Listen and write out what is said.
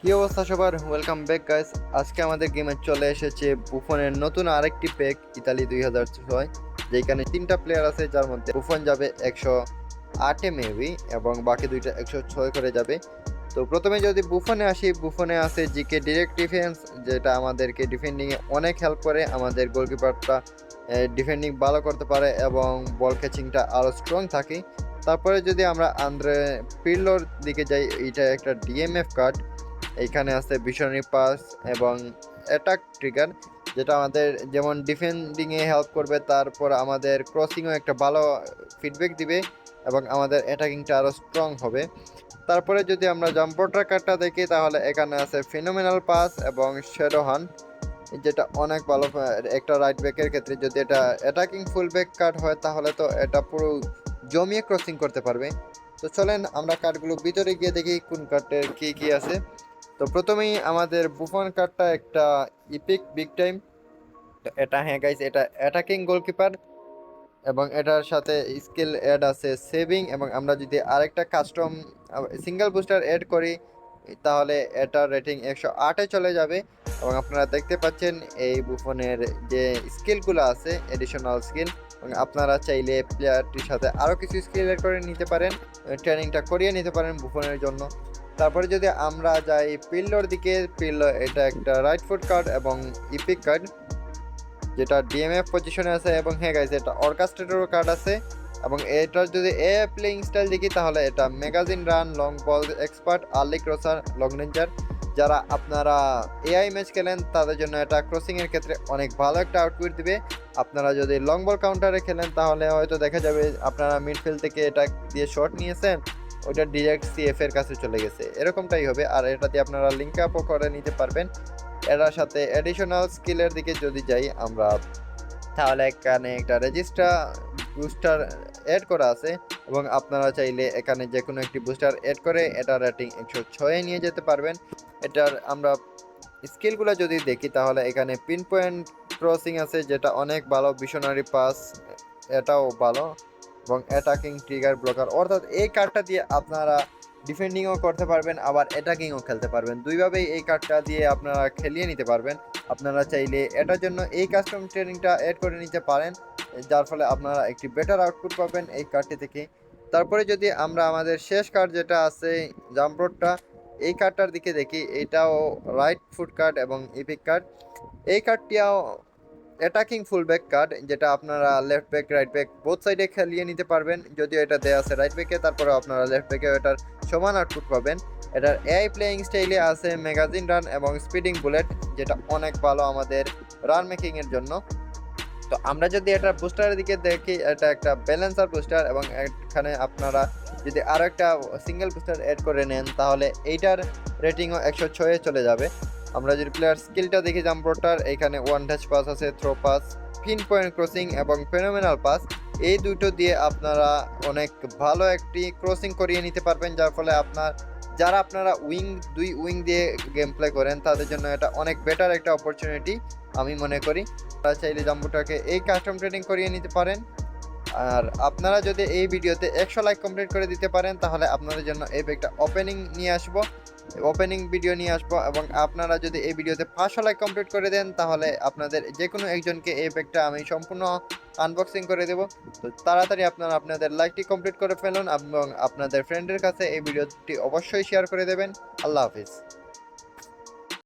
কি অবস্থা সবার? Welcome back guys. আজকে আমাদের গেমে চলে এসেছে বুফনের নতুন আরেকটি প্যাক ইতালি 2006, যেখানে তিনটা প্লেয়ার আছে, যার মধ্যে বুফন যাবে 108-এ মেবি, এবং বাকি দুইটা 106 করে যাবে। তো প্রথমে যদি বুফনে আসি, বুফনে আছে জিকে ডিরেক্ট ডিফেন্স, যেটা আমাদেরকে ডিফেন্ডিংয়ে অনেক হেল্প করে। আমাদের গোলকিপারটা ডিফেন্ডিং ভালো করতে পারে এবং বল ক্যাচিংটা আরও স্ট্রং থাকে। তারপরে যদি আমরা আন্দ্রে পির্লোর দিকে যাই, এইটা একটা ডিএমএফ কার্ড। এইখানে আছে ভিশনারি পাস এবং অ্যাটাক ট্রিগার, যেটা আমাদের যেমন ডিফেন্ডিংয়ে হেল্প করবে, তারপর আমাদের ক্রসিংও একটা ভালো ফিডব্যাক দিবে এবং আমাদের অ্যাটাকিংটা আরও স্ট্রং হবে। তারপরে যদি আমরা জাম্পোটার কার্ডটা দেখি, তাহলে এখানে আছে ফিনোমিনাল পাস এবং শ্যাডো হান্ট, যেটা অনেক ভালো একটা রাইট ব্যাকের ক্ষেত্রে। যদি এটা অ্যাটাকিং ফুল ব্যাক কার্ড হয়, তাহলে তো এটা পুরো জমিয়ে ক্রসিং করতে পারবে। তো চলেন আমরা কার্ডগুলো ভিতরে গিয়ে দেখি কোন কার্ডের কী কী আছে। তো প্রথমেই আমাদের বুফন কার্ডটা একটা ইপিক বিগ টাইম। তো এটা, হ্যাঁ গাইস, এটা অ্যাটাকিং গোলকিপার এবং এটার সাথে স্কিল অ্যাড আছে সেভিং, এবং আমরা যদি আরেকটা কাস্টম সিঙ্গেল বুস্টার অ্যাড করি, তাহলে এটার রেটিং 108-এ চলে যাবে। এবং আপনারা দেখতে পাচ্ছেন এই বুফনের যে স্কিলগুলো আছে, এডিশনাল স্কিল, এবং আপনারা চাইলে প্লেয়ারটির সাথে আরও কিছু স্কিল অ্যাড করে নিতে পারেন, ট্রেনিংটা করিয়ে নিতে পারেন বুফনের জন্য। তারপরে যদি আমরা যাই পিল্লোর দিকে, পিল্লো এটা একটা রাইট ফুট কার্ড এবং ইপিক কার্ড, যেটা ডিএমএফ পজিশনে আছে। এবং হ্যাঁ গাইস, এটা অর্কাস্ট্রেটরও কার্ড আছে। এবং এটার যদি প্লেইং স্টাইল দেখি, তাহলে এটা magazine run, long ball expert, early crosser, long ranger. যারা আপনারা এআই ম্যাচ খেলেন, তাদের জন্য এটা ক্রসিংয়ের ক্ষেত্রে অনেক ভালো একটা আউটপুট দিবে। আপনারা যদি লং বল কাউন্টারে খেলেন, তাহলে হয়তো দেখা যাবে আপনারা মিডফিল্ড থেকে এটা দিয়ে শট নিয়েছেন, ওইটা ডিরেক্ট সিএফ এর কাছে চলে গেছে, এরকমটাই হবে। আর এটা দিয়ে আপনারা লিঙ্ক আপও করে নিতে পারবেন। এটার সাথে এডিশনাল স্কিলের দিকে যদি যাই আমরা, তাহলে এখানে একটা রেজিস্টার বুস্টার অ্যাড করা আছে, এবং আপনারা চাইলে এখানে যে কোনো একটি বুস্টার অ্যাড করে এটা রেটিং 106-এ নিয়ে যেতে পারবেন। এটার আমরা স্কিলগুলো যদি দেখি, তাহলে এখানে পিন পয়েন্ট ক্রসিং আছে, যেটা অনেক ভালো। ভিশনারি পাস, এটাও ভালো। এবং অ্যাটাকিং ট্রিগার ব্লকার, অর্থাৎ এই কার্ডটা দিয়ে আপনারা ডিফেন্ডিংও করতে পারবেন, আবার অ্যাটাকিংও খেলতে পারবেন। দুইভাবেই এই কার্ডটা দিয়ে আপনারা খেলিয়ে নিতে পারবেন। আপনারা চাইলে এটার জন্য এই কাস্টম ট্রেনিংটা অ্যাড করে নিতে পারেন, যার ফলে আপনারা একটি বেটার আউটপুট পাবেন এই কার্ডটি থেকে। তারপরে যদি আমরা আমাদের শেষ কার্ড যেটা আছে জাম্পরোডটা, এই কার্ডটার দিকে দেখি, এটাও রাইট ফুট কার্ড এবং ইপিক কার্ড। এই কার্ডটিও অ্যাটাকিং ফুল ব্যাক কার্ড, যেটা আপনারা left back right back both সাইডে খেলিয়ে নিতে পারবেন। যদিও এটা দেয়া আছে রাইট ব্যাকে, তারপরে আপনারা লেফট ব্যাকে এটার সমান আউটপুট পাবেন। এটার এআই প্লেয়িং স্টাইলে আছে ম্যাগাজিন রান এবং স্পিডিং বুলেট, যেটা অনেক ভালো আমাদের রান মেকিং এর জন্য। তো আমরা যদি এটা বুস্টারের দিকে দেখি, এটা একটা ব্যালেন্সার বুস্টার, এবং এখানে আপনারা যদি আরও একটা সিঙ্গেল বুস্টার অ্যাড করে নেন, তাহলে এইটার রেটিংও 106-এ চলে যাবে। আমরা যদি প্লেয়ার স্কিলটা দেখি জাম্পোটার, এখানে ওয়ান টাচ পাস আছে, through pass, pinpoint crossing এবং ফেনোমেনাল পাস। এই দুটো দিয়ে আপনারা অনেক ভালো একটি ক্রসিং করিয়ে নিতে পারবেন, যার ফলে যারা আপনারা দুই উইং দিয়ে গেম প্লে করেন, তাদের জন্য এটা অনেক বেটার একটা অপরচুনিটি আমি মনে করি। তারা চাইলে জাম্বুটাকে এই কাস্টম ট্রেডিং করিয়ে নিতে পারেন। আর আপনারা যদি এই ভিডিওতে 100 লাইক কমপ্লিট করে দিতে পারেন, তাহলে আপনাদের জন্য এই ব্যাগটা ওপেনিং ভিডিও নিয়ে আসবো। এবং আপনারা যদি এই ভিডিওতে 500 লাইক কমপ্লিট করে দেন, তাহলে আপনাদের যে কোনো একজনকে এই ব্যাগটা আমি সম্পূর্ণ আনবক্সিং করে দেবো। তো তাড়াতাড়ি আপনারা আপনাদের লাইকটি কমপ্লিট করে ফেলুন এবং আপনাদের ফ্রেন্ডের কাছে এই ভিডিওটি অবশ্যই শেয়ার করে দেবেন। আল্লাহ হাফিজ।